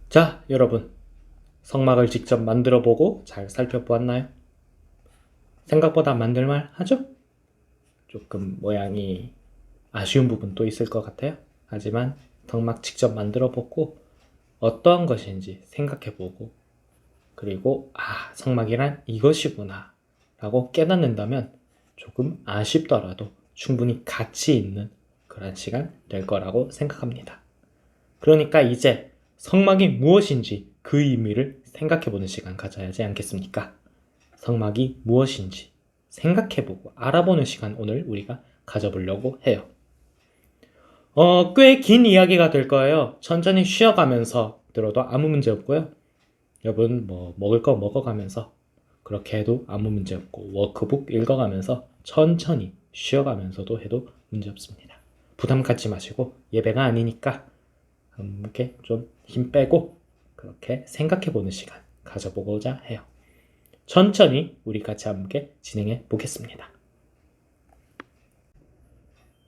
자, 여러분. 성막을 직접 만들어 보고 잘 살펴보았나요? 생각보다 만들만 하죠? 조금 모양이 아쉬운 부분도 있을 것 같아요. 하지만 성막 직접 만들어 보고 어떠한 것인지 생각해 보고 그리고 성막이란 이것이구나 라고 깨닫는다면 조금 아쉽더라도 충분히 가치 있는 그런 시간 될 거라고 생각합니다. 그러니까 이제 성막이 무엇인지 그 의미를 생각해보는 시간 가져야 하지 않겠습니까? 성막이 무엇인지 생각해보고 알아보는 시간 오늘 우리가 가져보려고 해요. 꽤 긴 이야기가 될 거예요. 천천히 쉬어가면서 들어도 아무 문제 없고요. 여러분 먹을 거 먹어가면서 그렇게 해도 아무 문제 없고 워크북 읽어가면서 천천히 쉬어가면서도 해도 문제 없습니다. 부담 갖지 마시고 예배가 아니니까 이렇게 좀 힘 빼고 그렇게 생각해보는 시간 가져보고자 해요. 천천히 우리 같이 함께 진행해 보겠습니다.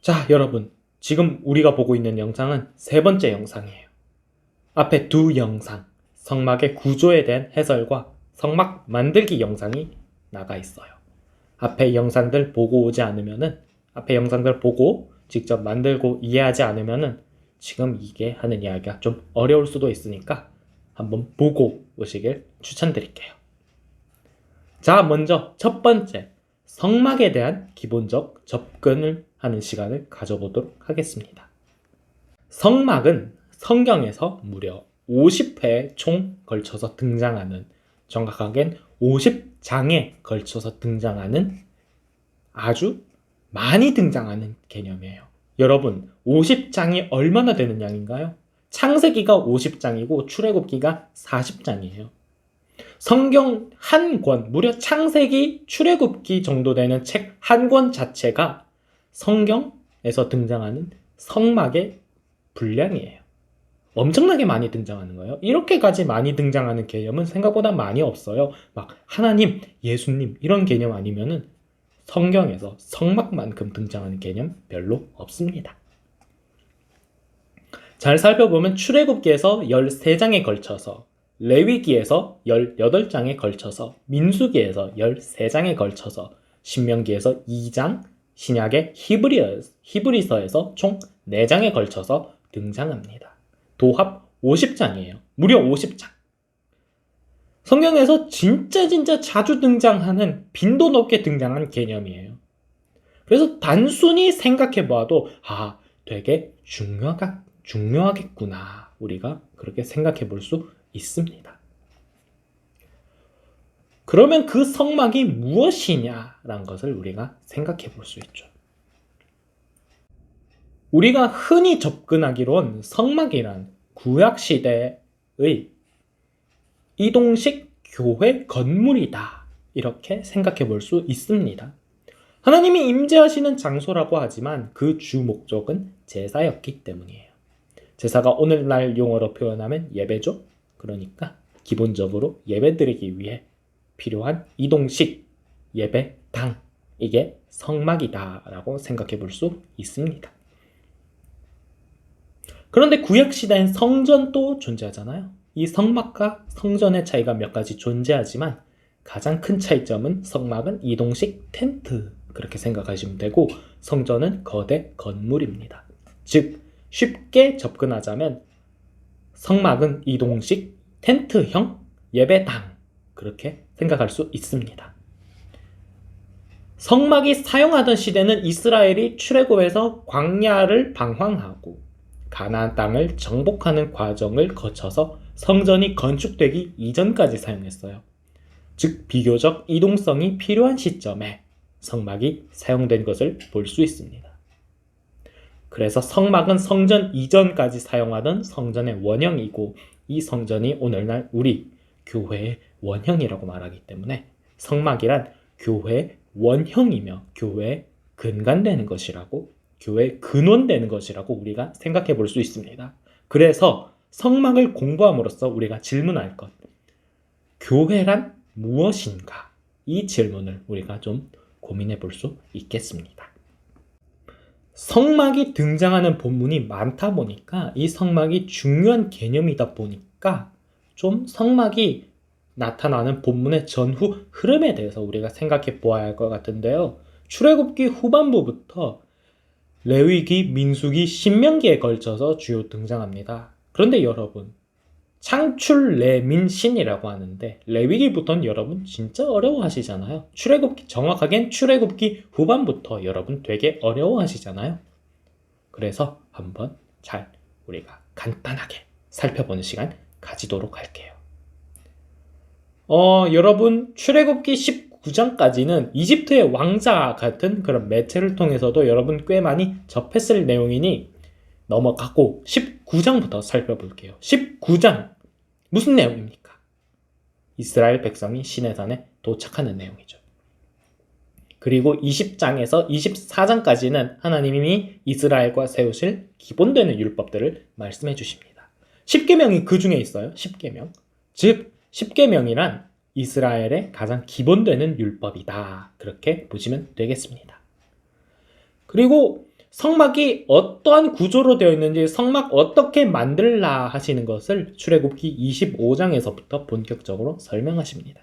자, 여러분. 지금 우리가 보고 있는 영상은 세 번째 영상이에요. 앞에 두 영상, 성막의 구조에 대한 해설과 성막 만들기 영상이 나가 있어요. 앞에 영상들 보고 직접 만들고 이해하지 않으면은 지금 이게 하는 이야기가 좀 어려울 수도 있으니까 한번 보고 오시길 추천드릴게요. 자, 먼저 첫 번째, 성막에 대한 기본적 접근을 하는 시간을 가져보도록 하겠습니다. 성막은 성경에서 무려 50회에 총 걸쳐서 등장하는, 정확하게는 50장에 걸쳐서 등장하는 아주 많이 등장하는 개념이에요. 여러분, 50장이 얼마나 되는 양인가요? 창세기가 50장이고 출애굽기가 40장이에요. 성경 한 권, 무려 창세기, 출애굽기 정도 되는 책 한 권 자체가 성경에서 등장하는 성막의 분량이에요. 엄청나게 많이 등장하는 거예요. 이렇게까지 많이 등장하는 개념은 생각보다 많이 없어요. 막 하나님, 예수님 이런 개념 아니면은 성경에서 성막만큼 등장하는 개념 별로 없습니다. 잘 살펴보면 출애굽기에서 13장에 걸쳐서, 레위기에서 18장에 걸쳐서, 민수기에서 13장에 걸쳐서, 신명기에서 2장, 신약의 히브리서에서 총 4장에 걸쳐서 등장합니다. 도합 50장이에요. 무려 50장. 성경에서 진짜 자주 등장하는, 빈도 높게 등장한 개념이에요. 그래서 단순히 생각해봐도 되게 중요하겠구나. 우리가 그렇게 생각해 볼 수 있습니다. 그러면 그 성막이 무엇이냐라는 것을 우리가 생각해 볼 수 있죠. 우리가 흔히 접근하기론 성막이란 구약시대의 이동식 교회 건물이다. 이렇게 생각해 볼 수 있습니다. 하나님이 임재하시는 장소라고 하지만 그 주 목적은 제사였기 때문이에요. 제사가 오늘날 용어로 표현하면 예배죠. 그러니까 기본적으로 예배드리기 위해 필요한 이동식 예배당, 이게 성막이다라고 생각해 볼 수 있습니다. 그런데 구약시대엔 성전도 존재하잖아요. 이 성막과 성전의 차이가 몇 가지 존재하지만 가장 큰 차이점은 성막은 이동식 텐트, 그렇게 생각하시면 되고 성전은 거대 건물입니다. 즉 쉽게 접근하자면 성막은 이동식 텐트형 예배당, 그렇게 생각할 수 있습니다. 성막이 사용하던 시대는 이스라엘이 출애굽에서 광야를 방황하고 가나안 땅을 정복하는 과정을 거쳐서 성전이 건축되기 이전까지 사용했어요. 즉 비교적 이동성이 필요한 시점에 성막이 사용된 것을 볼 수 있습니다. 그래서 성막은 성전 이전까지 사용하던 성전의 원형이고 이 성전이 오늘날 우리 교회의 원형이라고 말하기 때문에 성막이란 교회의 원형이며 교회의 근간되는 것이라고, 교회의 근원되는 것이라고 우리가 생각해 볼 수 있습니다. 그래서 성막을 공부함으로써 우리가 질문할 것, 교회란 무엇인가? 이 질문을 우리가 좀 고민해 볼 수 있겠습니다. 성막이 등장하는 본문이 많다 보니까 이 성막이 중요한 개념이다 있을까? 좀 성막이 나타나는 본문의 전후 흐름에 대해서 우리가 생각해 보아야 할 것 같은데요. 출애굽기 후반부부터 레위기, 민수기, 신명기에 걸쳐서 주요 등장합니다. 그런데 여러분, 창출 레민신이라고 하는데 레위기부터는 여러분 진짜 어려워하시잖아요. 정확하겐 출애굽기 후반부터 여러분 되게 어려워하시잖아요. 그래서 한번 잘 우리가 간단하게 살펴보는 시간 가지도록 할게요. 여러분 출애굽기 19장까지는 이집트의 왕자 같은 그런 매체를 통해서도 여러분 꽤 많이 접했을 내용이니 넘어가고 19장부터 살펴볼게요. 19장 무슨 내용입니까? 이스라엘 백성이 시내산에 도착하는 내용이죠. 그리고 20장에서 24장까지는 하나님이 이스라엘과 세우실 기본되는 율법들을 말씀해 주십니다. 10계명이 그 중에 있어요. 10계명. 즉 10계명이란 이스라엘의 가장 기본되는 율법이다. 그렇게 보시면 되겠습니다. 그리고 성막이 어떠한 구조로 되어 있는지, 성막 어떻게 만들라 하시는 것을 출애굽기 25장에서부터 본격적으로 설명하십니다.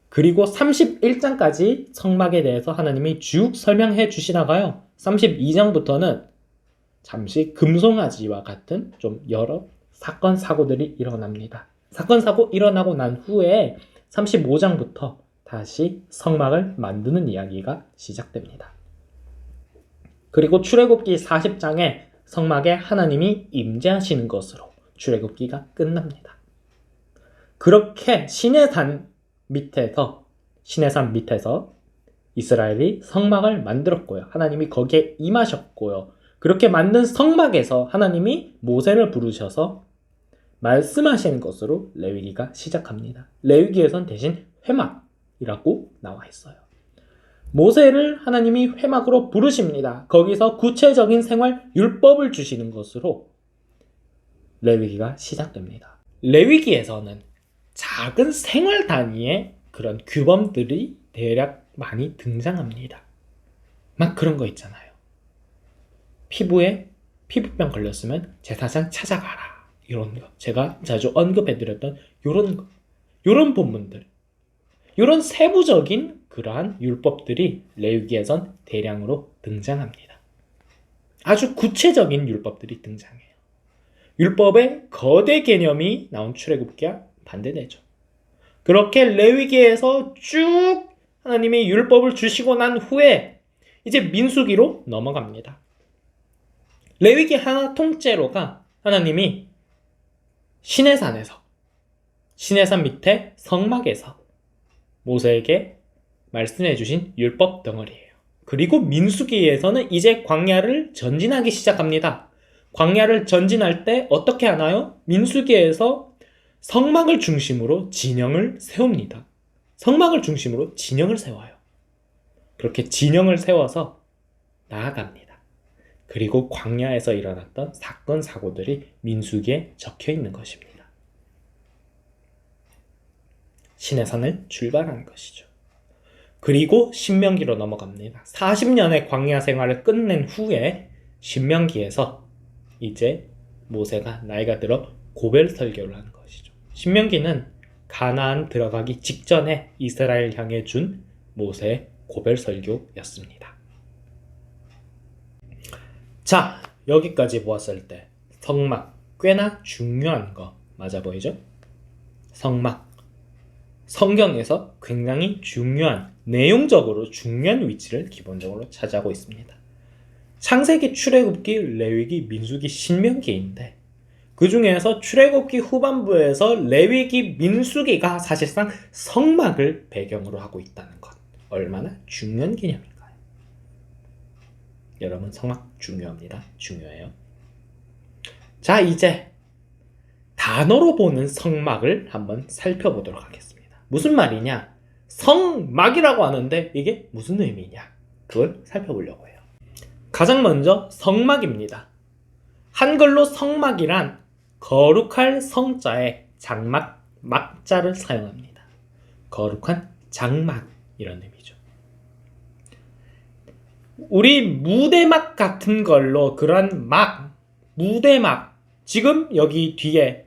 그리고 31장까지 성막에 대해서 하나님이 쭉 설명해 주시다가요. 32장부터는 잠시 금송아지와 같은 좀 여러 사건 사고들이 일어납니다. 사건 사고 일어나고 난 후에 35장부터 다시 성막을 만드는 이야기가 시작됩니다. 그리고 출애굽기 40장에 성막에 하나님이 임재하시는 것으로 출애굽기가 끝납니다. 그렇게 시내산 밑에서 이스라엘이 성막을 만들었고요. 하나님이 거기에 임하셨고요. 그렇게 만든 성막에서 하나님이 모세를 부르셔서 말씀하시는 것으로 레위기가 시작합니다. 레위기에선 대신 회막이라고 나와 있어요. 모세를 하나님이 회막으로 부르십니다. 거기서 구체적인 생활 율법을 주시는 것으로 레위기가 시작됩니다. 레위기에서는 작은 생활 단위의 그런 규범들이 대략 많이 등장합니다. 막 그런 거 있잖아요. 피부병 걸렸으면 제사장 찾아가라. 이런 거. 제가 자주 언급해드렸던 요런 본문들. 요런 세부적인 그러한 율법들이 레위기에선 대량으로 등장합니다. 아주 구체적인 율법들이 등장해요. 율법의 거대 개념이 나온 출애굽기와 반대되죠. 그렇게 레위기에서 쭉 하나님이 율법을 주시고 난 후에 이제 민수기로 넘어갑니다. 레위기 하나 통째로가 하나님이 시내산 밑에 성막에서 모세에게 말씀해 주신 율법 덩어리예요. 그리고 민수기에서는 이제 광야를 전진하기 시작합니다. 광야를 전진할 때 어떻게 하나요? 민수기에서 성막을 중심으로 진영을 세웁니다. 성막을 중심으로 진영을 세워요. 그렇게 진영을 세워서 나아갑니다. 그리고 광야에서 일어났던 사건 사고들이 민수기에 적혀 있는 것입니다. 시내산을 출발하는 것이죠. 그리고 신명기로 넘어갑니다. 40년의 광야 생활을 끝낸 후에 신명기에서 이제 모세가 나이가 들어 고별 설교를 하는 것이죠. 신명기는 가나안 들어가기 직전에 이스라엘 향해 준 모세의 고별 설교였습니다. 자, 여기까지 보았을 때 성막 꽤나 중요한 거 맞아 보이죠? 성막 성경에서 굉장히 내용적으로 중요한 위치를 기본적으로 차지하고 있습니다. 창세기, 출애굽기, 레위기, 민수기, 신명기인데 그 중에서 출애굽기 후반부에서 레위기, 민수기가 사실상 성막을 배경으로 하고 있다는 것. 얼마나 중요한 개념일까요? 여러분, 성막 중요합니다. 중요해요. 자, 이제 단어로 보는 성막을 한번 살펴보도록 하겠습니다. 무슨 말이냐? 성막이라고 하는데 이게 무슨 의미냐? 그걸 살펴보려고 해요. 가장 먼저 성막입니다. 한글로 성막이란 거룩할 성자에 장막, 막자를 사용합니다. 거룩한 장막 이런 의미죠. 우리 무대막 같은 걸로 그런 무대막 지금 여기 뒤에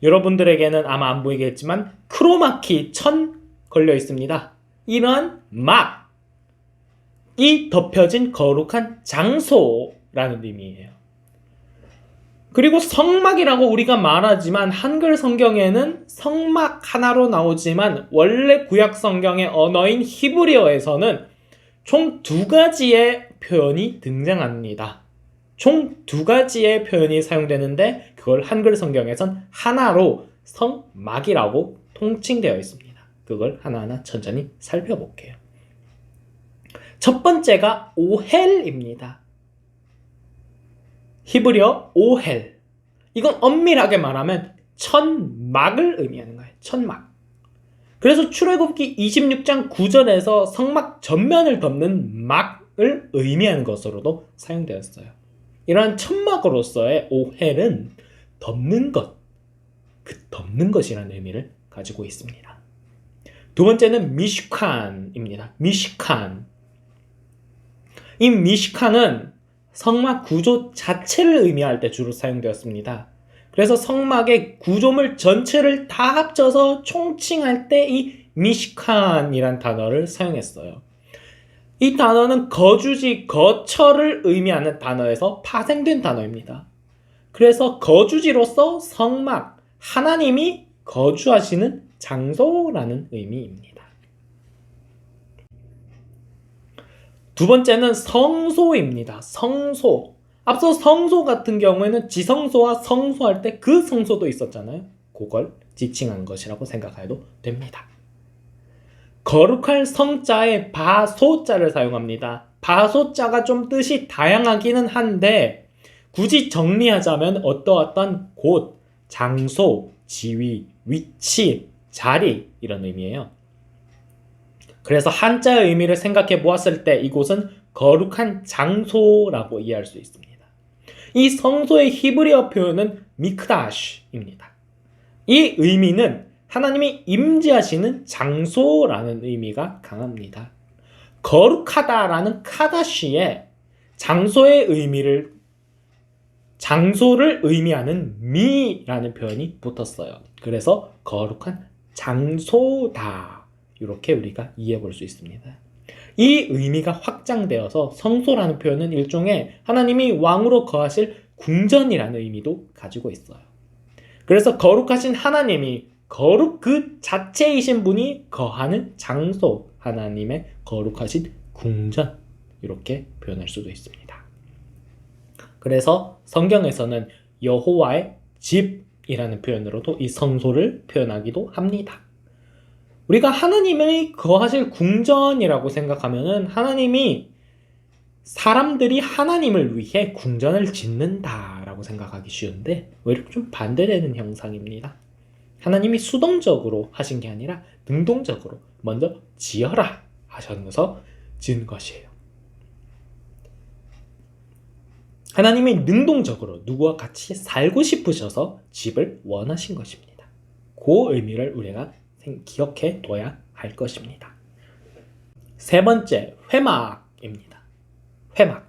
여러분들에게는 아마 안 보이겠지만 크로마키 1000 걸려 있습니다. 이러한 막이 덮여진 거룩한 장소라는 의미예요. 그리고 성막이라고 우리가 말하지만 한글 성경에는 성막 하나로 나오지만 원래 구약 성경의 언어인 히브리어에서는 총 2가지의 표현이 등장합니다. 총 2가지의 표현이 사용되는데 그걸 한글 성경에선 하나로 성막이라고 통칭되어 있습니다. 그걸 하나하나 천천히 살펴볼게요. 첫 번째가 오헬입니다. 히브리어 오헬. 이건 엄밀하게 말하면 천막을 의미하는 거예요. 천막. 그래서 출애굽기 26장 9절에서 성막 전면을 덮는 막을 의미하는 것으로도 사용되었어요. 이러한 천막으로서의 오헬은 덮는 것, 그 덮는 것이라는 의미를 가지고 있습니다. 두 번째는 미시칸입니다. 미시칸. 이 미시칸은 성막 구조 자체를 의미할 때 주로 사용되었습니다. 그래서 성막의 구조물 전체를 다 합쳐서 총칭할 때 이 미시칸이란 단어를 사용했어요. 이 단어는 거주지, 거처를 의미하는 단어에서 파생된 단어입니다. 그래서 거주지로서 성막, 하나님이 거주하시는 장소라는 의미입니다. 두 번째는 성소입니다. 성소. 앞서 성소 같은 경우에는 지성소와 성소할 때 그 성소도 있었잖아요. 그걸 지칭한 것이라고 생각해도 됩니다. 거룩할 성자에 바소자를 사용합니다. 바소자가 좀 뜻이 다양하기는 한데 굳이 정리하자면 어떠한 곳, 장소, 지위, 위치, 자리 이런 의미예요. 그래서 한자의 의미를 생각해 보았을 때 이곳은 거룩한 장소라고 이해할 수 있습니다. 이 성소의 히브리어 표현은 미크다시입니다. 이 의미는 하나님이 임재하시는 장소라는 의미가 강합니다. 거룩하다라는 카다시에 장소의 의미를 장소를 의미하는 미라는 표현이 붙었어요. 그래서 거룩한 장소다. 이렇게 우리가 이해해 볼 수 있습니다. 이 의미가 확장되어서 성소라는 표현은 일종의 하나님이 왕으로 거하실 궁전이라는 의미도 가지고 있어요. 그래서 거룩하신 하나님이 거룩 그 자체이신 분이 거하는 장소, 하나님의 거룩하신 궁전 이렇게 표현할 수도 있습니다. 그래서 성경에서는 여호와의 집이라는 표현으로도 이 성소를 표현하기도 합니다. 우리가 하나님이 거하실 궁전이라고 생각하면은 하나님이 사람들이 하나님을 위해 궁전을 짓는다라고 생각하기 쉬운데 오히려 좀 반대되는 형상입니다. 하나님이 수동적으로 하신 게 아니라 능동적으로 먼저 지어라 하셔서 지은 것이에요. 하나님이 능동적으로 누구와 같이 살고 싶으셔서 집을 원하신 것입니다. 그 의미를 우리가 기억해 둬야 할 것입니다. 세 번째, 회막입니다. 회막.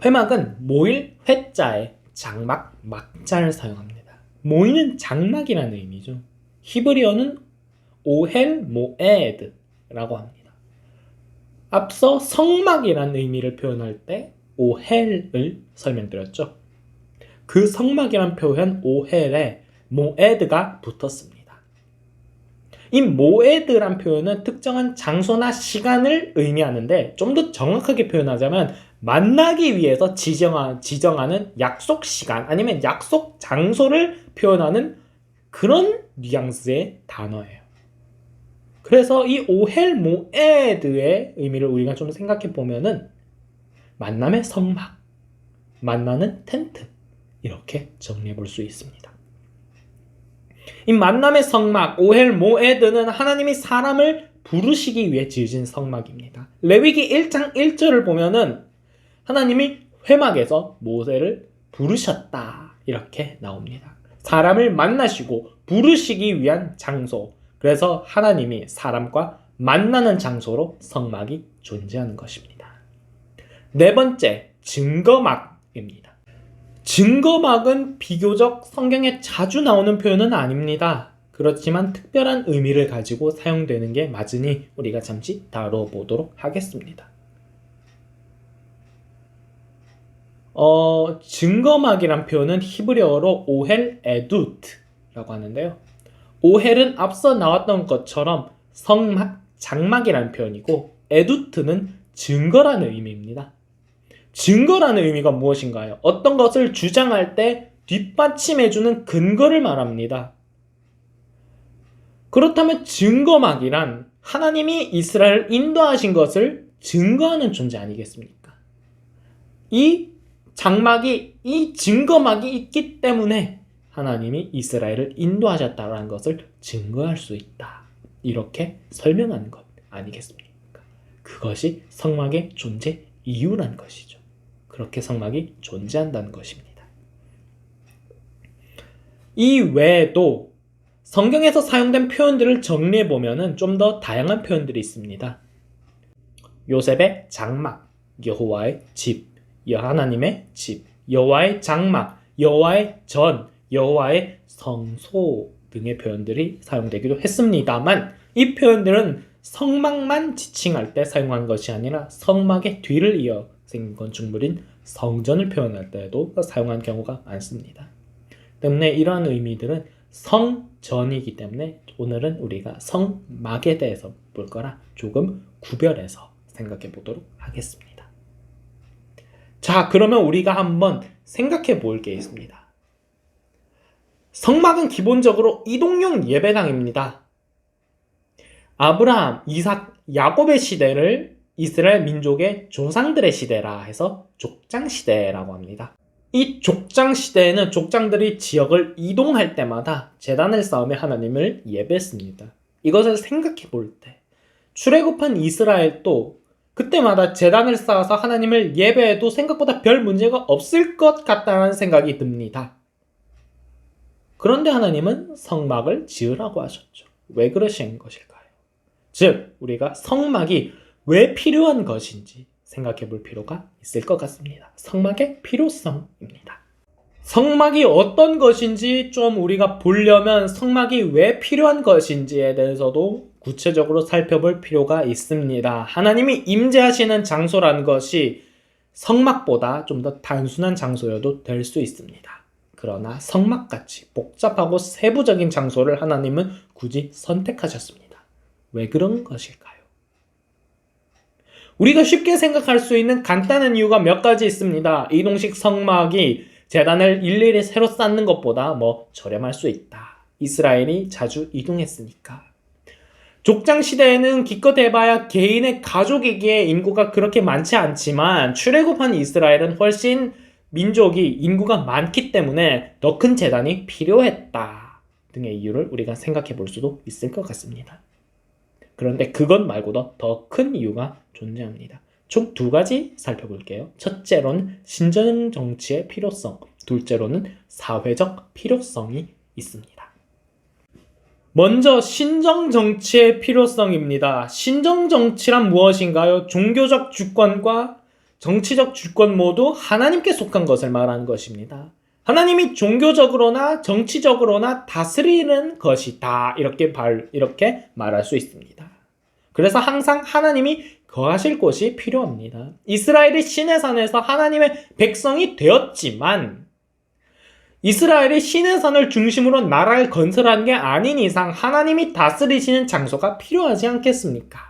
회막은 모일 회자에 장막, 막자를 사용합니다. 모이는 장막이라는 의미죠. 히브리어는 오헬 모에드라고 합니다. 앞서 성막이라는 의미를 표현할 때 오헬을 설명드렸죠. 그 성막이란 표현 오헬에 모에드가 붙었습니다. 이 모에드란 표현은 특정한 장소나 시간을 의미하는데 좀 더 정확하게 표현하자면 만나기 위해서 지정하는 약속 시간 아니면 약속 장소를 표현하는 그런 뉘앙스의 단어예요. 그래서 이 오헬 모에드의 의미를 우리가 좀 생각해 보면은 만남의 성막, 만나는 텐트 이렇게 정리해 볼 수 있습니다. 이 만남의 성막 오헬 모에드는 하나님이 사람을 부르시기 위해 지으신 성막입니다. 레위기 1장 1절을 보면은 하나님이 회막에서 모세를 부르셨다 이렇게 나옵니다. 사람을 만나시고 부르시기 위한 장소. 그래서 하나님이 사람과 만나는 장소로 성막이 존재하는 것입니다. 네 번째, 증거막입니다. 증거막은 비교적 성경에 자주 나오는 표현은 아닙니다. 그렇지만 특별한 의미를 가지고 사용되는 게 맞으니 우리가 잠시 다뤄보도록 하겠습니다. 증거막이란 표현은 히브리어로 오헬 에두트라고 하는데요. 오헬은 앞서 나왔던 것처럼 성막, 장막이라는 표현이고 에두트는 증거라는 의미입니다. 증거라는 의미가 무엇인가요? 어떤 것을 주장할 때 뒷받침해주는 근거를 말합니다. 그렇다면 증거막이란 하나님이 이스라엘을 인도하신 것을 증거하는 존재 아니겠습니까? 이 증거막이 있기 때문에 하나님이 이스라엘을 인도하셨다는 것을 증거할 수 있다. 이렇게 설명하는 것 아니겠습니까? 그것이 성막의 존재 이유란 것이죠. 그렇게 성막이 존재한다는 것입니다. 이 외에도 성경에서 사용된 표현들을 정리해보면 좀 더 다양한 표현들이 있습니다. 요셉의 장막, 여호와의 집, 하나님의 집, 여호와의 장막, 여호와의 전, 여호와의 성소 등의 표현들이 사용되기도 했습니다만 이 표현들은 성막만 지칭할 때 사용한 것이 아니라 성막의 뒤를 이어 생긴 건축물인 성전을 표현할 때에도 사용한 경우가 많습니다. 때문에 이러한 의미들은 성전이기 때문에 오늘은 우리가 성막에 대해서 볼 거라 조금 구별해서 생각해 보도록 하겠습니다. 자, 그러면 우리가 한번 생각해 볼 게 있습니다. 성막은 기본적으로 이동용 예배당입니다. 아브라함, 이삭, 야곱의 시대를 이스라엘 민족의 조상들의 시대라 해서 족장시대라고 합니다. 이 족장시대에는 족장들이 지역을 이동할 때마다 제단을 쌓으며 하나님을 예배했습니다. 이것을 생각해 볼 때 출애굽한 이스라엘도 그때마다 제단을 쌓아서 하나님을 예배해도 생각보다 별 문제가 없을 것 같다는 생각이 듭니다. 그런데 하나님은 성막을 지으라고 하셨죠. 왜 그러신 것일까요? 즉, 우리가 성막이 왜 필요한 것인지 생각해 볼 필요가 있을 것 같습니다. 성막의 필요성입니다. 성막이 어떤 것인지 좀 우리가 보려면 성막이 왜 필요한 것인지에 대해서도 구체적으로 살펴볼 필요가 있습니다. 하나님이 임재하시는 장소라는 것이 성막보다 좀 더 단순한 장소여도 될 수 있습니다. 그러나 성막같이 복잡하고 세부적인 장소를 하나님은 굳이 선택하셨습니다. 왜 그런 것일까요? 우리가 쉽게 생각할 수 있는 간단한 이유가 몇 가지 있습니다. 이동식 성막이 제단을 일일이 새로 쌓는 것보다 저렴할 수 있다. 이스라엘이 자주 이동했으니까. 족장 시대에는 기껏 해봐야 개인의 가족이기에 인구가 그렇게 많지 않지만 출애굽한 이스라엘은 훨씬 민족이 인구가 많기 때문에 더 큰 제단이 필요했다 등의 이유를 우리가 생각해 볼 수도 있을 것 같습니다. 그런데 그것 말고도 더 큰 이유가 존재합니다. 총 두 가지 살펴볼게요. 첫째로는 신정 정치의 필요성, 둘째로는 사회적 필요성이 있습니다. 먼저 신정 정치의 필요성입니다. 신정 정치란 무엇인가요? 종교적 주권과 정치적 주권 모두 하나님께 속한 것을 말하는 것입니다. 하나님이 종교적으로나 정치적으로나 다스리는 것이다. 이렇게 말할 수 있습니다. 그래서 항상 하나님이 거하실 곳이 필요합니다. 이스라엘이 시내산에서 하나님의 백성이 되었지만 이스라엘이 시내산을 중심으로 나라를 건설한 게 아닌 이상 하나님이 다스리시는 장소가 필요하지 않겠습니까?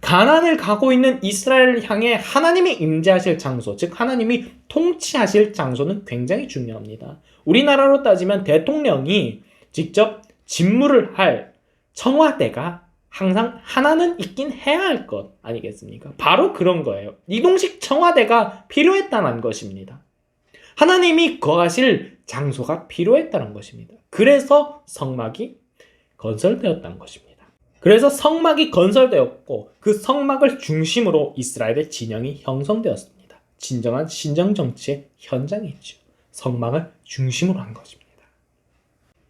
가나안을 가고 있는 이스라엘을 향해 하나님이 임재하실 장소, 즉 하나님이 통치하실 장소는 굉장히 중요합니다. 우리나라로 따지면 대통령이 직접 집무를 할 청와대가 항상 하나는 있긴 해야 할 것 아니겠습니까? 바로 그런 거예요. 이동식 청와대가 필요했다는 것입니다. 하나님이 거하실 장소가 필요했다는 것입니다. 그래서 성막이 건설되었다는 것입니다. 그래서 성막이 건설되었고 그 성막을 중심으로 이스라엘의 진영이 형성되었습니다. 진정한 신정정치의 현장이죠. 성막을 중심으로 한 것입니다.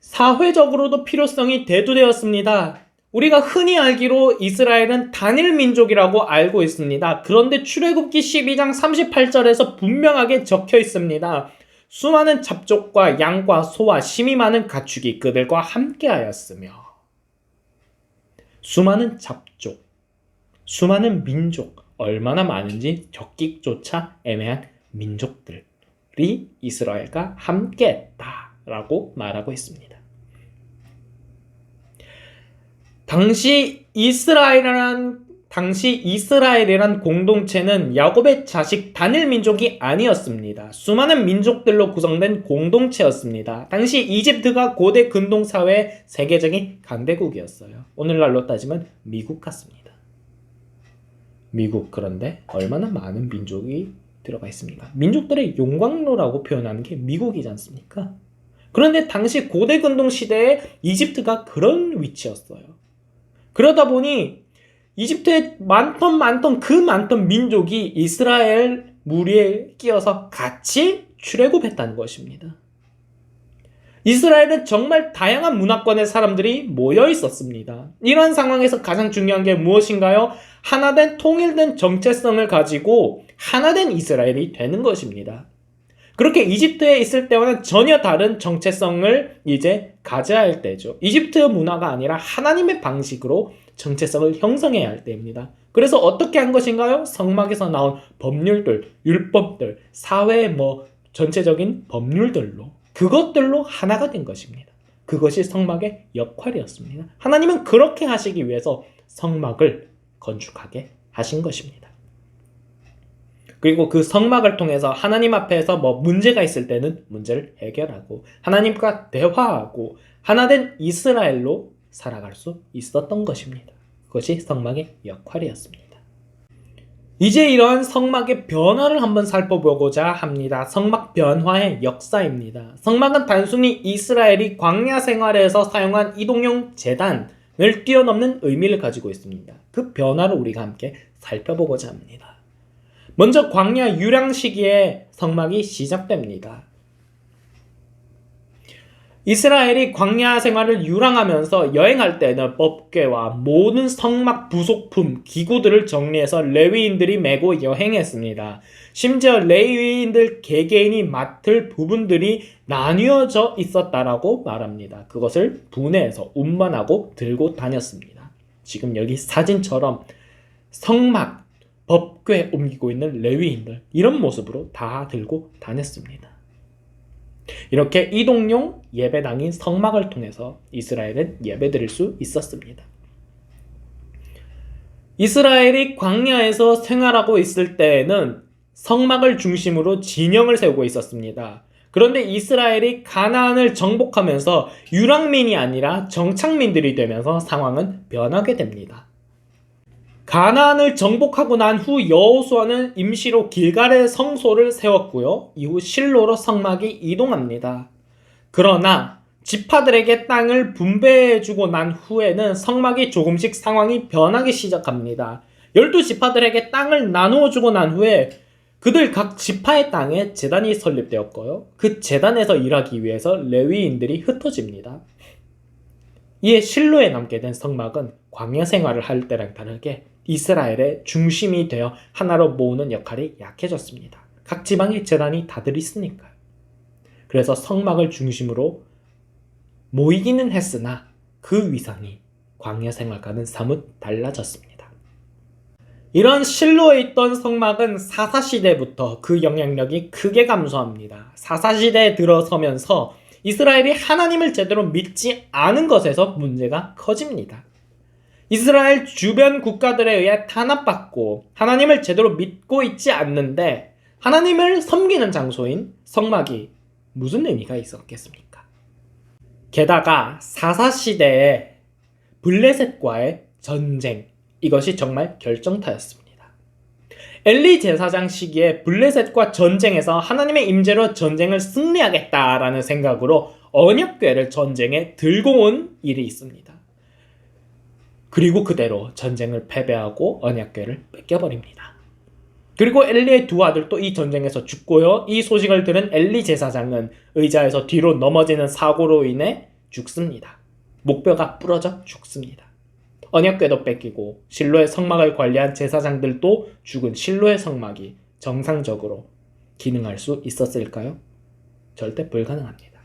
사회적으로도 필요성이 대두되었습니다. 우리가 흔히 알기로 이스라엘은 단일 민족이라고 알고 있습니다. 그런데 출애굽기 12장 38절에서 분명하게 적혀 있습니다. 수많은 잡족과 양과 소와 심이 많은 가축이 그들과 함께하였으며 수많은 잡족, 수많은 민족, 얼마나 많은지 적기조차 애매한 민족들이 이스라엘과 함께했다라고 말하고 있습니다. 당시 이스라엘이란 공동체는 야곱의 자식 단일 민족이 아니었습니다. 수많은 민족들로 구성된 공동체였습니다. 당시 이집트가 고대 근동사회의 세계적인 강대국이었어요. 오늘날로 따지면 미국 같습니다. 미국, 그런데 얼마나 많은 민족이 들어가 있습니까? 민족들의 용광로라고 표현하는 게 미국이지 않습니까? 그런데 당시 고대 근동 시대에 이집트가 그런 위치였어요. 그러다 보니 이집트에 많던 민족이 이스라엘 무리에 끼어서 같이 출애굽했다는 것입니다. 이스라엘은 정말 다양한 문화권의 사람들이 모여 있었습니다. 이런 상황에서 가장 중요한 게 무엇인가요? 하나된 통일된 정체성을 가지고 하나된 이스라엘이 되는 것입니다. 그렇게 이집트에 있을 때와는 전혀 다른 정체성을 이제 가져야 할 때죠. 이집트 문화가 아니라 하나님의 방식으로 정체성을 형성해야 할 때입니다. 그래서 어떻게 한 것인가요? 성막에서 나온 법률들, 율법들, 사회의 전체적인 법률들로, 그것들로 하나가 된 것입니다. 그것이 성막의 역할이었습니다. 하나님은 그렇게 하시기 위해서 성막을 건축하게 하신 것입니다. 그리고 그 성막을 통해서 하나님 앞에서 문제가 있을 때는 문제를 해결하고 하나님과 대화하고 하나된 이스라엘로 살아갈 수 있었던 것입니다. 그것이 성막의 역할이었습니다. 이제 이러한 성막의 변화를 한번 살펴보고자 합니다. 성막 변화의 역사입니다. 성막은 단순히 이스라엘이 광야 생활에서 사용한 이동용 제단을 뛰어넘는 의미를 가지고 있습니다. 그 변화를 우리가 함께 살펴보고자 합니다. 먼저 광야 유랑 시기에 성막이 시작됩니다. 이스라엘이 광야 생활을 유랑하면서 여행할 때는 법궤와 모든 성막 부속품, 기구들을 정리해서 레위인들이 메고 여행했습니다. 심지어 레위인들 개개인이 맡을 부분들이 나뉘어져 있었다라고 말합니다. 그것을 분해해서 운반하고 들고 다녔습니다. 지금 여기 사진처럼 성막, 법궤 옮기고 있는 레위인들, 이런 모습으로 다 들고 다녔습니다. 이렇게 이동용 예배당인 성막을 통해서 이스라엘은 예배드릴 수 있었습니다. 이스라엘이 광야에서 생활하고 있을 때에는 성막을 중심으로 진영을 세우고 있었습니다. 그런데 이스라엘이 가나안을 정복하면서 유랑민이 아니라 정착민들이 되면서 상황은 변하게 됩니다. 가나안을 정복하고 난 후 여호수아는 임시로 길갈에 성소를 세웠고요. 이후 실로로 성막이 이동합니다. 그러나 지파들에게 땅을 분배해주고 난 후에는 성막이 조금씩 상황이 변하기 시작합니다. 12지파들에게 땅을 나누어주고 난 후에 그들 각 지파의 땅에 제단이 설립되었고요. 그 제단에서 일하기 위해서 레위인들이 흩어집니다. 이에 실로에 남게 된 성막은 광야 생활을 할 때랑 다르게 이스라엘의 중심이 되어 하나로 모으는 역할이 약해졌습니다. 각 지방의 제단이 다들 있으니까요. 그래서 성막을 중심으로 모이기는 했으나 그 위상이 광야 생활과는 사뭇 달라졌습니다. 이런 실로에 있던 성막은 사사시대부터 그 영향력이 크게 감소합니다. 사사시대에 들어서면서 이스라엘이 하나님을 제대로 믿지 않은 것에서 문제가 커집니다. 이스라엘 주변 국가들에 의해 탄압받고 하나님을 제대로 믿고 있지 않는데 하나님을 섬기는 장소인 성막이 무슨 의미가 있었겠습니까? 게다가 사사시대에 블레셋과의 전쟁, 이것이 정말 결정타였습니다. 엘리 제사장 시기에 블레셋과 전쟁에서 하나님의 임재로 전쟁을 승리하겠다라는 생각으로 언약궤를 전쟁에 들고 온 일이 있습니다. 그리고 그대로 전쟁을 패배하고 언약궤를 뺏겨버립니다. 그리고 엘리의 두 아들도 이 전쟁에서 죽고요. 이 소식을 들은 엘리 제사장은 의자에서 뒤로 넘어지는 사고로 인해 죽습니다. 목뼈가 부러져 죽습니다. 언약궤도 뺏기고 실로의 성막을 관리한 제사장들도 죽은 실로의 성막이 정상적으로 기능할 수 있었을까요? 절대 불가능합니다.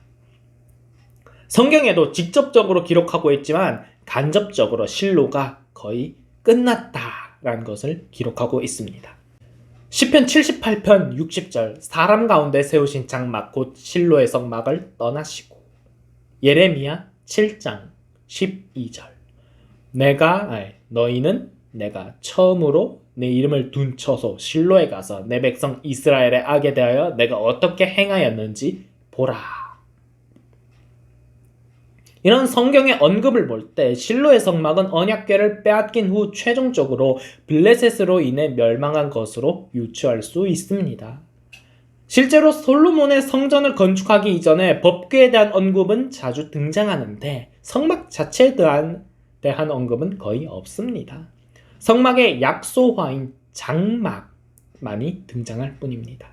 성경에도 직접적으로 기록하고 있지만 간접적으로 실로가 거의 끝났다라는 것을 기록하고 있습니다. 시편 78편 60절 사람 가운데 세우신 장막 곧 실로의 성막을 떠나시고 예레미야 7장 12절 너희는 내가 처음으로 내 이름을 둔 처소 실로에 가서 내 백성 이스라엘의 악에 대하여 내가 어떻게 행하였는지 보라. 이런 성경의 언급을 볼 때 실로의 성막은 언약궤를 빼앗긴 후 최종적으로 블레셋으로 인해 멸망한 것으로 유추할 수 있습니다. 실제로 솔로몬의 성전을 건축하기 이전에 법궤에 대한 언급은 자주 등장하는데 성막 자체에 대한 언급은 거의 없습니다. 성막의 약소화인 장막만이 등장할 뿐입니다.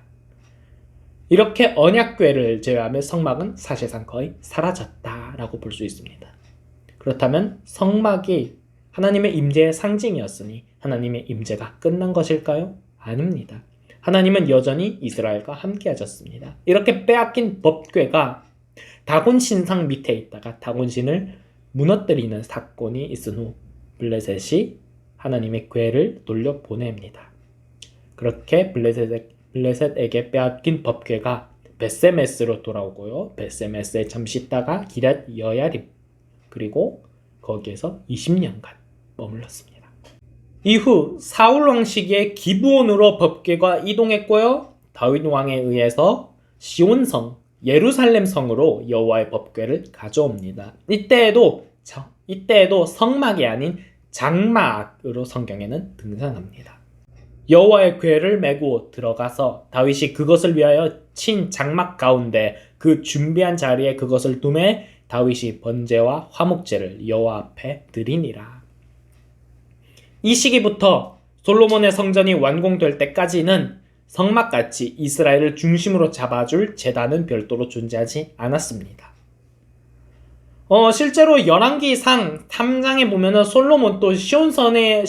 이렇게 언약궤를 제외하면 성막은 사실상 거의 사라졌다라고 볼 수 있습니다. 그렇다면 성막이 하나님의 임재의 상징이었으니 하나님의 임재가 끝난 것일까요? 아닙니다. 하나님은 여전히 이스라엘과 함께 하셨습니다. 이렇게 빼앗긴 법궤가 다곤 신상 밑에 있다가 다곤 신을 무너뜨리는 사건이 있은 후 블레셋이 하나님의 궤를 돌려보냅니다. 그렇게 블레셋에게 빼앗긴 법궤가 벳세메스로 돌아오고요. 벳세메스에 잠시 있다가 기럇 여야림 그리고 거기에서 20년간 머물렀습니다. 이후 사울 왕 시기에 기브온으로 법궤가 이동했고요. 다윗 왕에 의해서 시온성 예루살렘 성으로 여호와의 법궤를 가져옵니다. 이때에도 성막이 아닌 장막으로 성경에는 등장합니다. 여호와의 궤를 메고 들어가서 다윗이 그것을 위하여 친 장막 가운데 그 준비한 자리에 그것을 두매 다윗이 번제와 화목제를 여호와 앞에 드리니라. 이 시기부터 솔로몬의 성전이 완공될 때까지는 성막같이 이스라엘을 중심으로 잡아줄 제단은 별도로 존재하지 않았습니다. 실제로 열왕기상 3장에 보면은 솔로몬도 시온성에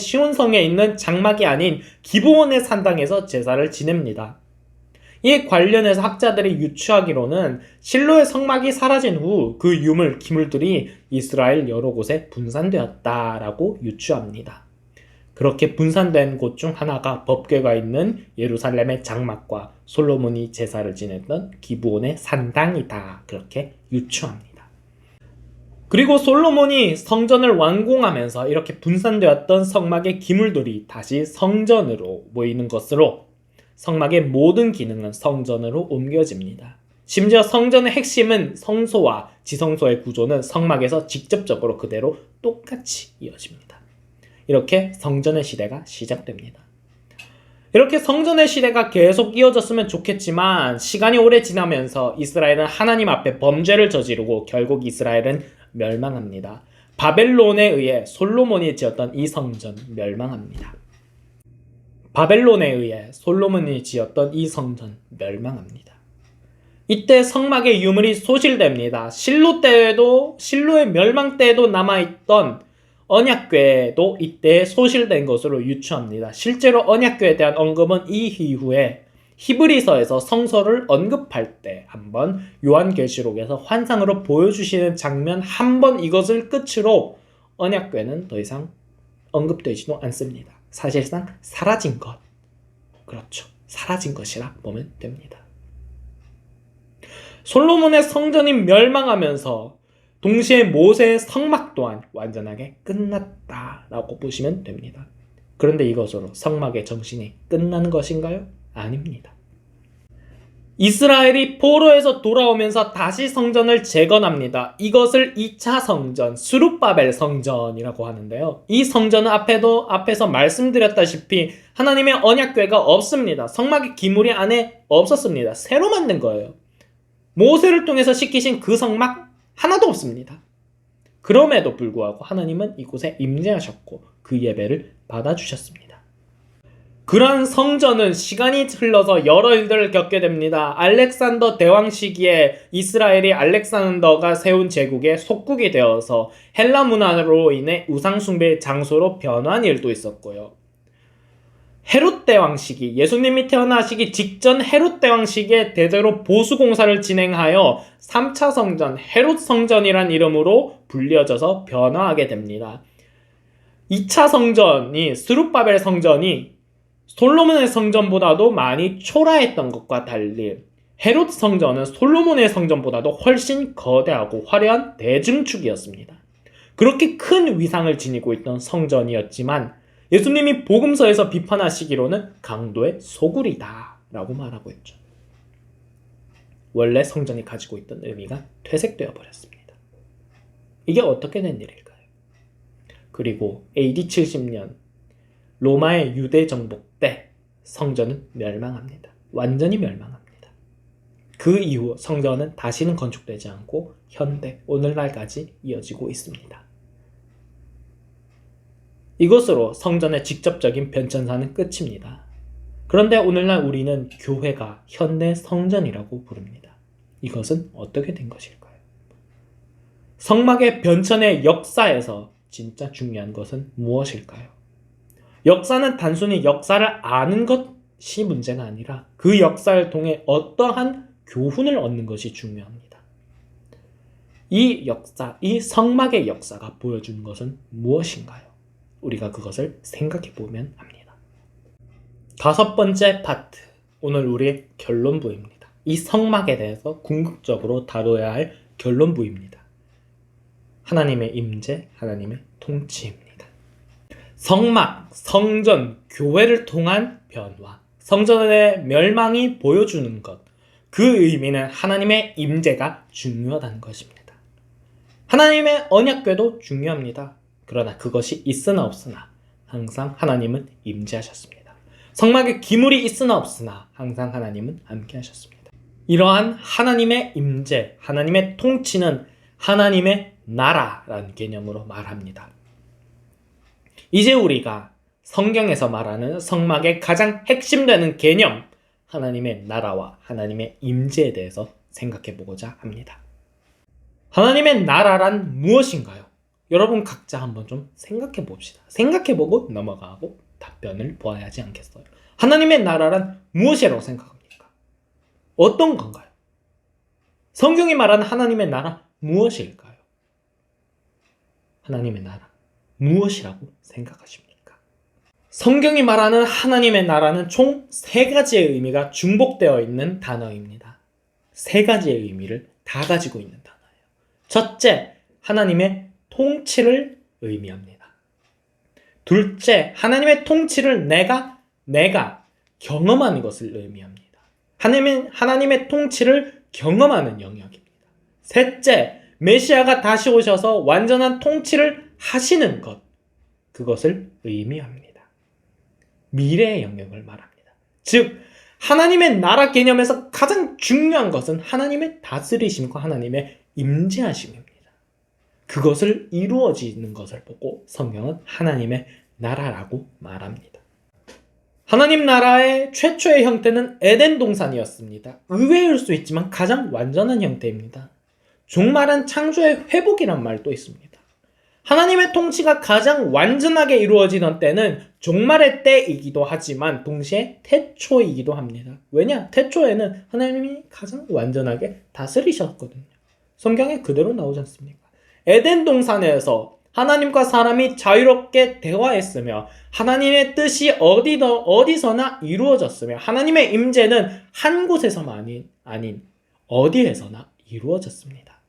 있는 장막이 아닌 기브온의 산당에서 제사를 지냅니다. 이에 관련해서 학자들이 유추하기로는 실로의 성막이 사라진 후 그 기물들이 이스라엘 여러 곳에 분산되었다라고 유추합니다. 그렇게 분산된 곳 중 하나가 법궤가 있는 예루살렘의 장막과 솔로몬이 제사를 지냈던 기브온의 산당이다. 그렇게 유추합니다. 그리고 솔로몬이 성전을 완공하면서 이렇게 분산되었던 성막의 기물들이 다시 성전으로 모이는 것으로 성막의 모든 기능은 성전으로 옮겨집니다. 심지어 성전의 핵심은 성소와 지성소의 구조는 성막에서 직접적으로 그대로 똑같이 이어집니다. 이렇게 성전의 시대가 시작됩니다. 이렇게 성전의 시대가 계속 이어졌으면 좋겠지만 시간이 오래 지나면서 이스라엘은 하나님 앞에 범죄를 저지르고 결국 이스라엘은 멸망합니다. 바벨론에 의해 솔로몬이 지었던 이 성전 멸망합니다. 이때 성막의 유물이 소실됩니다. 실로의 멸망 때에도 남아있던 언약궤도 이때 소실된 것으로 유추합니다. 실제로 언약궤에 대한 언급은 이 이후에 히브리서에서 성서를 언급할 때 한번 요한계시록에서 환상으로 보여주시는 장면 한 번 이것을 끝으로 언약궤는 더 이상 언급되지도 않습니다. 사실상 사라진 것이라 보면 됩니다. 솔로몬의 성전이 멸망하면서 동시에 모세의 성막 또한 완전하게 끝났다라고 보시면 됩니다. 그런데 이것으로 성막의 정신이 끝난 것인가요? 아닙니다. 이스라엘이 포로에서 돌아오면서 다시 성전을 재건합니다. 이것을 2차 성전, 스룹바벨 성전이라고 하는데요. 이 성전은 앞에서 말씀드렸다시피 하나님의 언약궤가 없습니다. 성막의 기물이 안에 없었습니다. 새로 만든 거예요. 모세를 통해서 시키신 그 성막 하나도 없습니다. 그럼에도 불구하고 하나님은 이곳에 임재하셨고 그 예배를 받아주셨습니다. 그러한 성전은 시간이 흘러서 여러 일들을 겪게 됩니다. 알렉산더 대왕 시기에 이스라엘이 알렉산더가 세운 제국의 속국이 되어서 헬라 문화로 인해 우상 숭배의 장소로 변한 일도 있었고요. 헤롯 대왕 시기, 예수님이 태어나시기 직전 헤롯 대왕 시기에 대대로 보수 공사를 진행하여 3차 성전, 헤롯 성전이란 이름으로 불려져서 변화하게 됩니다. 2차 성전이 스룹바벨 성전이 솔로몬의 성전보다도 많이 초라했던 것과 달리 헤롯 성전은 솔로몬의 성전보다도 훨씬 거대하고 화려한 대증축이었습니다. 그렇게 큰 위상을 지니고 있던 성전이었지만 예수님이 복음서에서 비판하시기로는 강도의 소굴이다 라고 말하고 있죠. 원래 성전이 가지고 있던 의미가 퇴색되어 버렸습니다. 이게 어떻게 된 일일까요? 그리고 AD 70년 로마의 유대 정복 때 성전은 멸망합니다. 완전히 멸망합니다. 그 이후 성전은 다시는 건축되지 않고 현대 오늘날까지 이어지고 있습니다. 이것으로 성전의 직접적인 변천사는 끝입니다. 그런데 오늘날 우리는 교회가 현대 성전이라고 부릅니다. 이것은 어떻게 된 것일까요? 성막의 변천의 역사에서 진짜 중요한 것은 무엇일까요? 역사는 단순히 역사를 아는 것이 문제가 아니라 그 역사를 통해 어떠한 교훈을 얻는 것이 중요합니다. 이 역사, 이 성막의 역사가 보여주는 것은 무엇인가요? 우리가 그것을 생각해 보면 합니다. 5번째 파트, 오늘 우리의 결론부입니다. 이 성막에 대해서 궁극적으로 다뤄야 할 결론부입니다. 하나님의 임재, 하나님의 통치입니다. 성막, 성전, 교회를 통한 변화, 성전의 멸망이 보여주는 것, 그 의미는 하나님의 임재가 중요하다는 것입니다. 하나님의 언약궤도 중요합니다. 그러나 그것이 있으나 없으나 항상 하나님은 임재하셨습니다. 성막에 기물이 있으나 없으나 항상 하나님은 함께 하셨습니다. 이러한 하나님의 임재, 하나님의 통치는 하나님의 나라라는 개념으로 말합니다. 이제 우리가 성경에서 말하는 성막의 가장 핵심되는 개념, 하나님의 나라와 하나님의 임재에 대해서 생각해 보고자 합니다. 하나님의 나라란 무엇인가요? 여러분 각자 한번 좀 생각해 봅시다. 생각해 보고 넘어가고 답변을 보아야 하지 않겠어요? 하나님의 나라란 무엇이라고 생각합니까? 어떤 건가요? 성경이 말하는 하나님의 나라 무엇일까요? 하나님의 나라 무엇이라고 생각하십니까? 성경이 말하는 하나님의 나라는 총 3가지의 의미가 중복되어 있는 단어입니다. 3가지의 의미를 다 가지고 있는 단어예요. 첫째, 하나님의 통치를 의미합니다. 둘째, 하나님의 통치를 내가 경험하는 것을 의미합니다. 하나님의 통치를 경험하는 영역입니다. 셋째, 메시아가 다시 오셔서 완전한 통치를 하시는 것, 그것을 의미합니다. 미래의 영역을 말합니다. 즉, 하나님의 나라 개념에서 가장 중요한 것은 하나님의 다스리심과 하나님의 임재하심입니다. 그것을 이루어지는 것을 보고 성경은 하나님의 나라라고 말합니다. 하나님 나라의 최초의 형태는 에덴 동산이었습니다. 의외일 수 있지만 가장 완전한 형태입니다. 종말은 창조의 회복이란 말도 있습니다. 하나님의 통치가 가장 완전하게 이루어지던 때는 종말의 때이기도 하지만 동시에 태초이기도 합니다. 왜냐? 태초에는 하나님이 가장 완전하게 다스리셨거든요. 성경에 그대로 나오지 않습니까? 에덴 동산에서 하나님과 사람이 자유롭게 대화했으며 하나님의 뜻이 어디서나 이루어졌으며 하나님의 임재는 한 곳에서만 아닌 어디에서나 이루어졌습니다.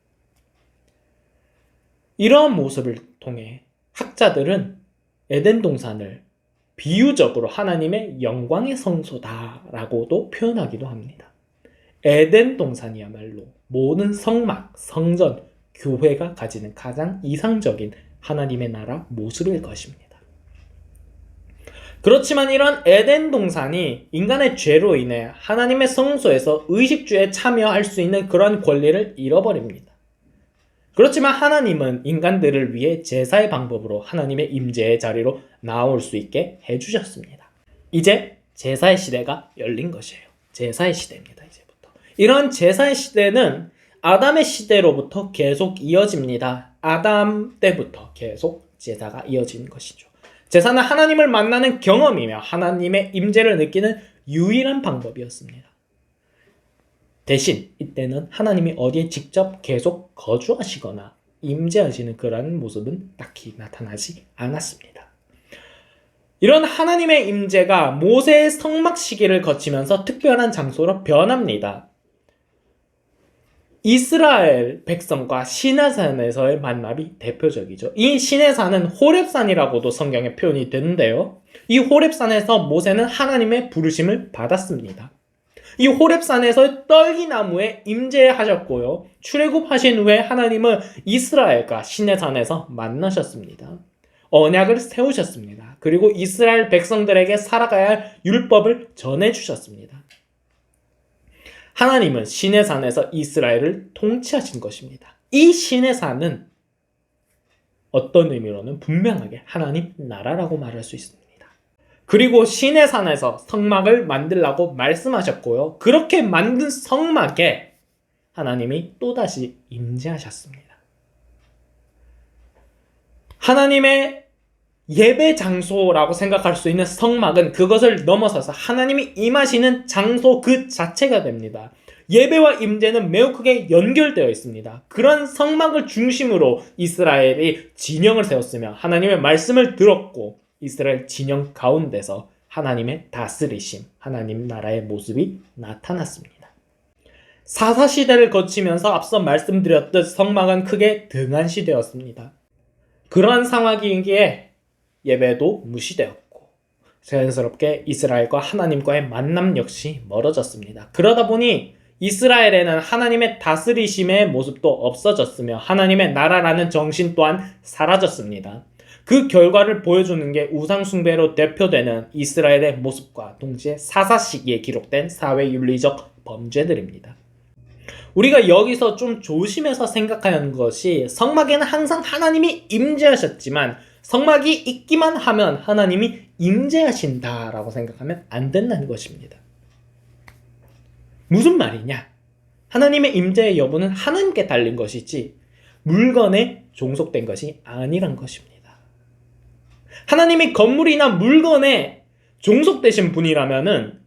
이러한 모습을 통해 학자들은 에덴 동산을 비유적으로 하나님의 영광의 성소다라고도 표현하기도 합니다. 에덴 동산이야말로 모든 성막, 성전, 교회가 가지는 가장 이상적인 하나님의 나라 모습일 것입니다. 그렇지만 이런 에덴 동산이 인간의 죄로 인해 하나님의 성소에서 의식주에 참여할 수 있는 그런 권리를 잃어버립니다. 그렇지만 하나님은 인간들을 위해 제사의 방법으로 하나님의 임재의 자리로 나올 수 있게 해주셨습니다. 이제 제사의 시대가 열린 것이에요. 제사의 시대입니다. 이제부터. 이런 제사의 시대는 아담의 시대로부터 계속 이어집니다. 아담 때부터 계속 제사가 이어지는 것이죠. 제사는 하나님을 만나는 경험이며 하나님의 임재를 느끼는 유일한 방법이었습니다. 대신 이때는 하나님이 어디에 직접 계속 거주하시거나 임재하시는 그러한 모습은 딱히 나타나지 않았습니다. 이런 하나님의 임재가 모세의 성막 시기를 거치면서 특별한 장소로 변합니다. 이스라엘 백성과 시내산에서의 만남이 대표적이죠. 이 시내산은 호렙산이라고도 성경에 표현이 되는데요. 이 호렙산에서 모세는 하나님의 부르심을 받았습니다. 이 호렙산에서 떨기나무에 임재하셨고요. 출애굽하신 후에 하나님은 이스라엘과 시내산에서 만나셨습니다. 언약을 세우셨습니다. 그리고 이스라엘 백성들에게 살아가야 할 율법을 전해주셨습니다. 하나님은 시내산에서 이스라엘을 통치하신 것입니다. 이 시내산은 어떤 의미로는 분명하게 하나님 나라라고 말할 수 있습니다. 그리고 시내산에서 성막을 만들라고 말씀하셨고요. 그렇게 만든 성막에 하나님이 또다시 임재하셨습니다. 하나님의 예배 장소라고 생각할 수 있는 성막은 그것을 넘어서서 하나님이 임하시는 장소 그 자체가 됩니다. 예배와 임재는 매우 크게 연결되어 있습니다. 그런 성막을 중심으로 이스라엘이 진영을 세웠으며 하나님의 말씀을 들었고 이스라엘 진영 가운데서 하나님의 다스리심, 하나님 나라의 모습이 나타났습니다. 사사시대를 거치면서 앞서 말씀드렸듯 성막은 크게 등한시되었습니다. 그러한 상황이기에 예배도 무시되었고 자연스럽게 이스라엘과 하나님과의 만남 역시 멀어졌습니다. 그러다 보니 이스라엘에는 하나님의 다스리심의 모습도 없어졌으며 하나님의 나라라는 정신 또한 사라졌습니다. 그 결과를 보여주는 게 우상숭배로 대표되는 이스라엘의 모습과 동시에 사사시기에 기록된 사회윤리적 범죄들입니다. 우리가 여기서 좀 조심해서 생각해야 하는 것이 성막에는 항상 하나님이 임재하셨지만 성막이 있기만 하면 하나님이 임재하신다라고 생각하면 안 된다는 것입니다. 무슨 말이냐? 하나님의 임재의 여부는 하나님께 달린 것이지 물건에 종속된 것이 아니란 것입니다. 하나님이 건물이나 물건에 종속되신 분이라면은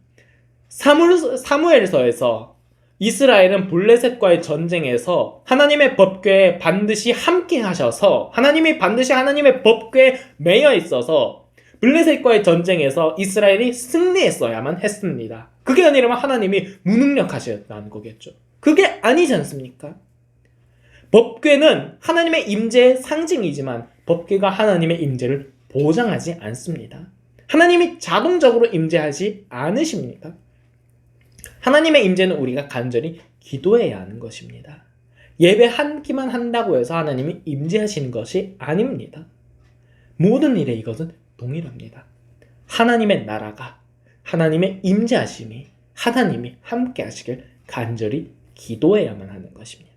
사무엘서에서 이스라엘은 블레셋과의 전쟁에서 하나님의 법궤에 반드시 함께 하셔서 하나님이 반드시 하나님의 법궤에 매여 있어서 블레셋과의 전쟁에서 이스라엘이 승리했어야만 했습니다. 그게 아니라면 하나님이 무능력하셨다는 거겠죠. 그게 아니지 않습니까? 법궤는 하나님의 임재의 상징이지만 법궤가 하나님의 임재를 보장하지 않습니다. 하나님이 자동적으로 임재하지 않으십니다. 하나님의 임재는 우리가 간절히 기도해야 하는 것입니다. 예배하기만 한다고 해서 하나님이 임재하시는 것이 아닙니다. 모든 일에 이것은 동일합니다. 하나님의 나라가 하나님의 임재하심이 하나님이 함께 하시길 간절히 기도해야만 하는 것입니다.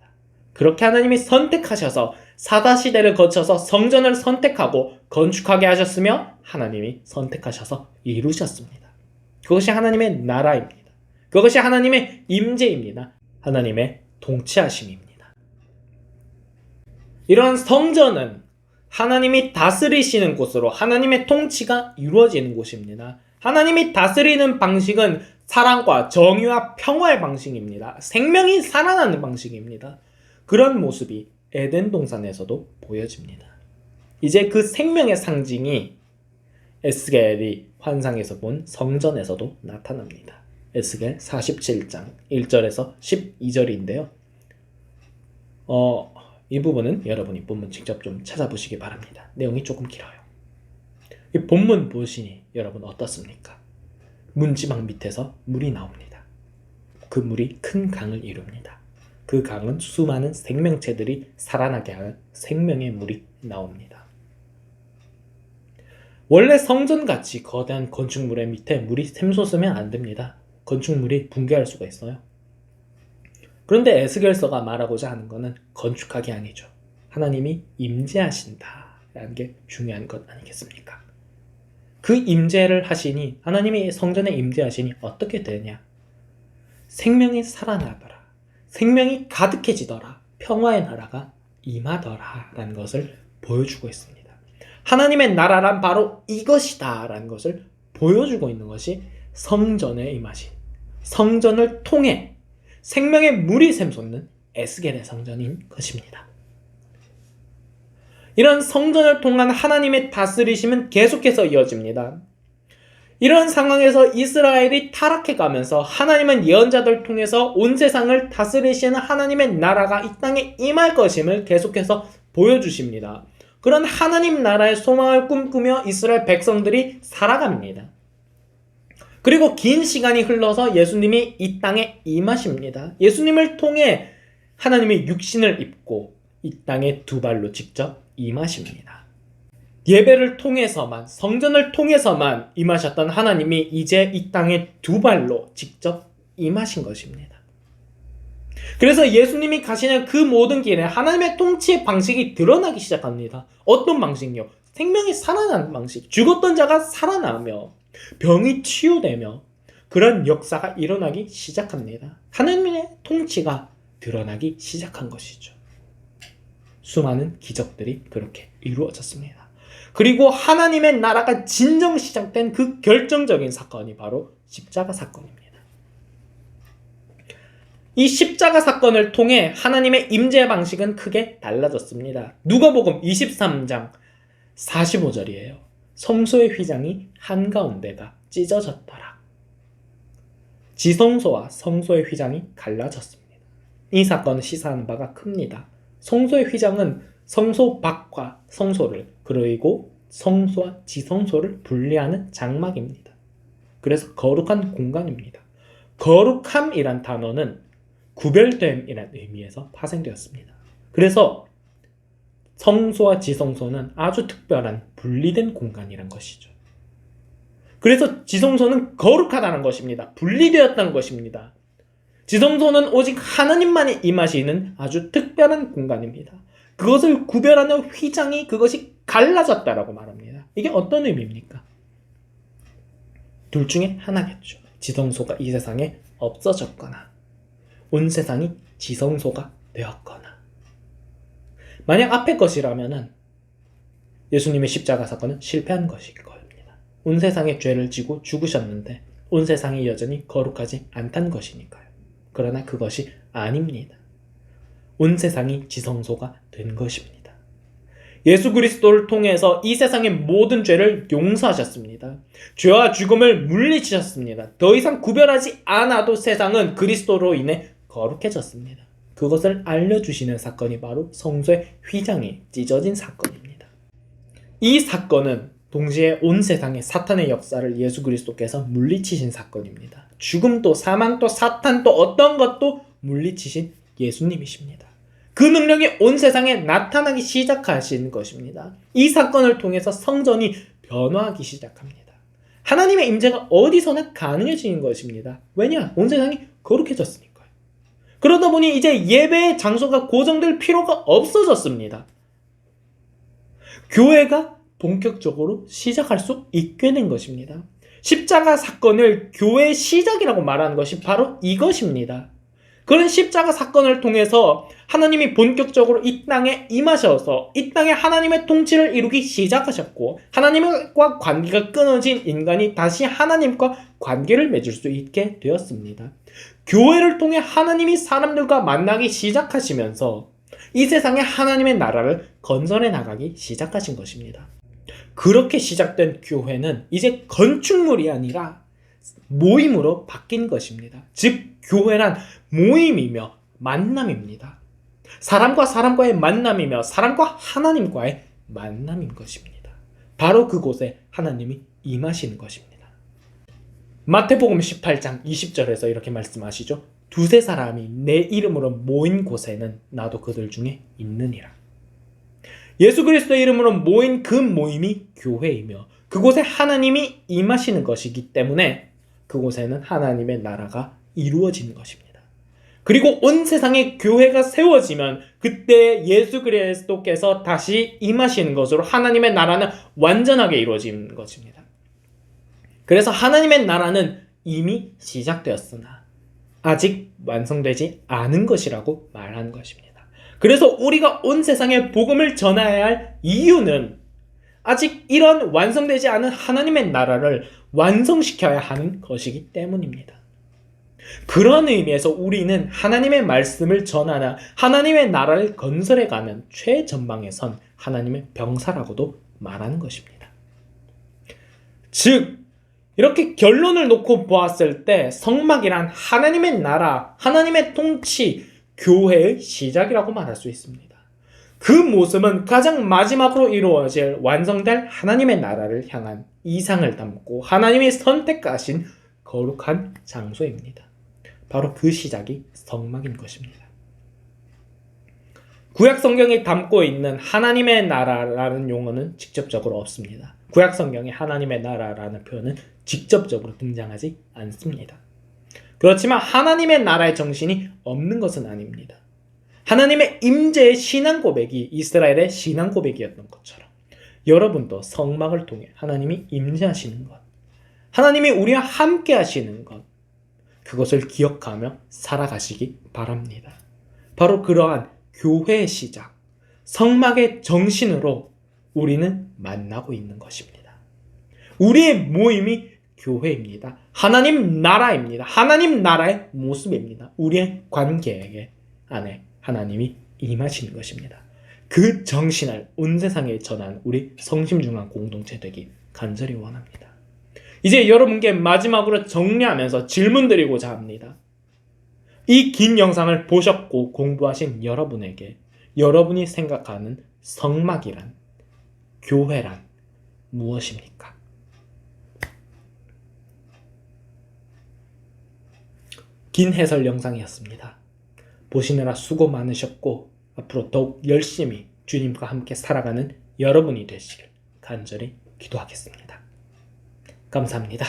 그렇게 하나님이 선택하셔서 사다시대를 거쳐서 성전을 선택하고 건축하게 하셨으며 하나님이 선택하셔서 이루셨습니다. 그것이 하나님의 나라입니다. 그것이 하나님의 임재입니다. 하나님의 통치하심입니다. 이러한 성전은 하나님이 다스리시는 곳으로 하나님의 통치가 이루어지는 곳입니다. 하나님이 다스리는 방식은 사랑과 정의와 평화의 방식입니다. 생명이 살아나는 방식입니다. 그런 모습이 에덴 동산에서도 보여집니다. 이제 그 생명의 상징이 에스겔이 환상에서 본 성전에서도 나타납니다. 에스겔 47장 1절에서 12절인데요. 이 부분은 여러분이 본문 직접 좀 찾아보시기 바랍니다. 내용이 조금 길어요. 이 본문 보시니 여러분 어떻습니까? 문지방 밑에서 물이 나옵니다. 그 물이 큰 강을 이룹니다. 그 강은 수많은 생명체들이 살아나게 하는 생명의 물이 나옵니다. 원래 성전같이 거대한 건축물의 밑에 물이 샘솟으면 안 됩니다. 건축물이 붕괴할 수가 있어요. 그런데 에스겔서가 말하고자 하는 것은 건축학이 아니죠. 하나님이 임재하신다라는 게 중요한 것 아니겠습니까? 그 임재를 하시니 하나님이 성전에 임재하시니 어떻게 되냐? 생명이 살아나더라. 생명이 가득해지더라. 평화의 나라가 임하더라 라는 것을 보여주고 있습니다. 하나님의 나라란 바로 이것이다 라는 것을 보여주고 있는 것이 성전에 임하신, 성전을 통해 생명의 물이 샘솟는 에스겔의 성전인 것입니다. 이런 성전을 통한 하나님의 다스리심은 계속해서 이어집니다. 이런 상황에서 이스라엘이 타락해가면서 하나님은 예언자들 통해서 온 세상을 다스리시는 하나님의 나라가 이 땅에 임할 것임을 계속해서 보여주십니다. 그런 하나님 나라의 소망을 꿈꾸며 이스라엘 백성들이 살아갑니다. 그리고 긴 시간이 흘러서 예수님이 이 땅에 임하십니다. 예수님을 통해 하나님이 육신을 입고 이 땅에 두 발로 직접 임하십니다. 예배를 통해서만, 성전을 통해서만 임하셨던 하나님이 이제 이 땅에 두 발로 직접 임하신 것입니다. 그래서 예수님이 가시는 그 모든 길에 하나님의 통치의 방식이 드러나기 시작합니다. 어떤 방식이요? 생명이 살아나는 방식. 죽었던 자가 살아나며 병이 치유되며 그런 역사가 일어나기 시작합니다. 하나님의 통치가 드러나기 시작한 것이죠. 수많은 기적들이 그렇게 이루어졌습니다. 그리고 하나님의 나라가 진정 시작된 그 결정적인 사건이 바로 십자가 사건입니다. 이 십자가 사건을 통해 하나님의 임재 방식은 크게 달라졌습니다. 누가복음 23장 45절이에요. 성소의 휘장이 한가운데가 찢어졌더라. 지성소와 성소의 휘장이 갈라졌습니다. 이 사건은 시사하는 바가 큽니다. 성소의 휘장은 성소 밖과 성소를, 그리고 성소와 지성소를 분리하는 장막입니다. 그래서 거룩한 공간입니다. 거룩함이란 단어는 구별됨이란 의미에서 파생되었습니다. 그래서 성소와 지성소는 아주 특별한 분리된 공간이란 것이죠. 그래서 지성소는 거룩하다는 것입니다. 분리되었다는 것입니다. 지성소는 오직 하나님만이 임하시는 아주 특별한 공간입니다. 그것을 구별하는 휘장이 그것이 갈라졌다라고 말합니다. 이게 어떤 의미입니까? 둘 중에 하나겠죠. 지성소가 이 세상에 없어졌거나 온 세상이 지성소가 되었거나. 만약 앞의 것이라면은 예수님의 십자가 사건은 실패한 것일 겁니다. 온 세상의 죄를 지고 죽으셨는데 온 세상이 여전히 거룩하지 않다는 것이니까요. 그러나 그것이 아닙니다. 온 세상이 지성소가 된 것입니다. 예수 그리스도를 통해서 이 세상의 모든 죄를 용서하셨습니다. 죄와 죽음을 물리치셨습니다. 더 이상 구별하지 않아도 세상은 그리스도로 인해 거룩해졌습니다. 그것을 알려주시는 사건이 바로 성소의 휘장이 찢어진 사건입니다. 이 사건은 동시에 온 세상의 사탄의 역사를 예수 그리스도께서 물리치신 사건입니다. 죽음도 사망도 사탄도 어떤 것도 물리치신 예수님이십니다. 그 능력이 온 세상에 나타나기 시작하신 것입니다. 이 사건을 통해서 성전이 변화하기 시작합니다. 하나님의 임재가 어디서나 가능해지는 것입니다. 왜냐? 온 세상이 거룩해졌으니까요. 그러다 보니 이제 예배의 장소가 고정될 필요가 없어졌습니다. 교회가 본격적으로 시작할 수 있게 된 것입니다. 십자가 사건을 교회의 시작이라고 말하는 것이 바로 이것입니다. 그런 십자가 사건을 통해서 하나님이 본격적으로 이 땅에 임하셔서 이 땅에 하나님의 통치를 이루기 시작하셨고 하나님과 관계가 끊어진 인간이 다시 하나님과 관계를 맺을 수 있게 되었습니다. 교회를 통해 하나님이 사람들과 만나기 시작하시면서 이 세상에 하나님의 나라를 건설해 나가기 시작하신 것입니다. 그렇게 시작된 교회는 이제 건축물이 아니라 모임으로 바뀐 것입니다. 즉 교회란 모임이며 만남입니다. 사람과 사람과의 만남이며 사람과 하나님과의 만남인 것입니다. 바로 그곳에 하나님이 임하시는 것입니다. 마태복음 18장 20절에서 이렇게 말씀하시죠. 두세 사람이 내 이름으로 모인 곳에는 나도 그들 중에 있느니라. 예수 그리스도의 이름으로 모인 그 모임이 교회이며 그곳에 하나님이 임하시는 것이기 때문에 그곳에는 하나님의 나라가 이루어지는 것입니다. 그리고 온 세상에 교회가 세워지면 그때 예수 그리스도께서 다시 임하시는 것으로 하나님의 나라는 완전하게 이루어지는 것입니다. 그래서 하나님의 나라는 이미 시작되었으나 아직 완성되지 않은 것이라고 말하는 것입니다. 그래서 우리가 온 세상에 복음을 전해야 할 이유는 아직 이런 완성되지 않은 하나님의 나라를 완성시켜야 하는 것이기 때문입니다. 그런 의미에서 우리는 하나님의 말씀을 전하나 하나님의 나라를 건설해가는 최전방에 선 하나님의 병사라고도 말하는 것입니다. 즉, 이렇게 결론을 놓고 보았을 때 성막이란 하나님의 나라, 하나님의 통치, 교회의 시작이라고 말할 수 있습니다. 그 모습은 가장 마지막으로 이루어질 완성될 하나님의 나라를 향한 이상을 담고 하나님이 선택하신 거룩한 장소입니다. 바로 그 시작이 성막인 것입니다. 구약 성경이 담고 있는 하나님의 나라라는 용어는 직접적으로 없습니다. 구약 성경에 하나님의 나라라는 표현은 직접적으로 등장하지 않습니다. 그렇지만 하나님의 나라의 정신이 없는 것은 아닙니다. 하나님의 임재의 신앙 고백이 이스라엘의 신앙 고백이었던 것처럼 여러분도 성막을 통해 하나님이 임재하시는 것, 하나님이 우리와 함께 하시는 것, 그것을 기억하며 살아가시기 바랍니다. 바로 그러한 교회의 시작, 성막의 정신으로 우리는 만나고 있는 것입니다. 우리의 모임이 교회입니다. 하나님 나라입니다. 하나님 나라의 모습입니다. 우리의 관계 안에 하나님이 임하시는 것입니다. 그 정신을 온 세상에 전한 우리 성심중앙 공동체 되기 간절히 원합니다. 이제 여러분께 마지막으로 정리하면서 질문 드리고자 합니다. 이 긴 영상을 보셨고 공부하신 여러분에게 여러분이 생각하는 성막이란, 교회란 무엇입니까? 긴 해설 영상이었습니다. 보시느라 수고 많으셨고 앞으로 더욱 열심히 주님과 함께 살아가는 여러분이 되시길 간절히 기도하겠습니다. 감사합니다.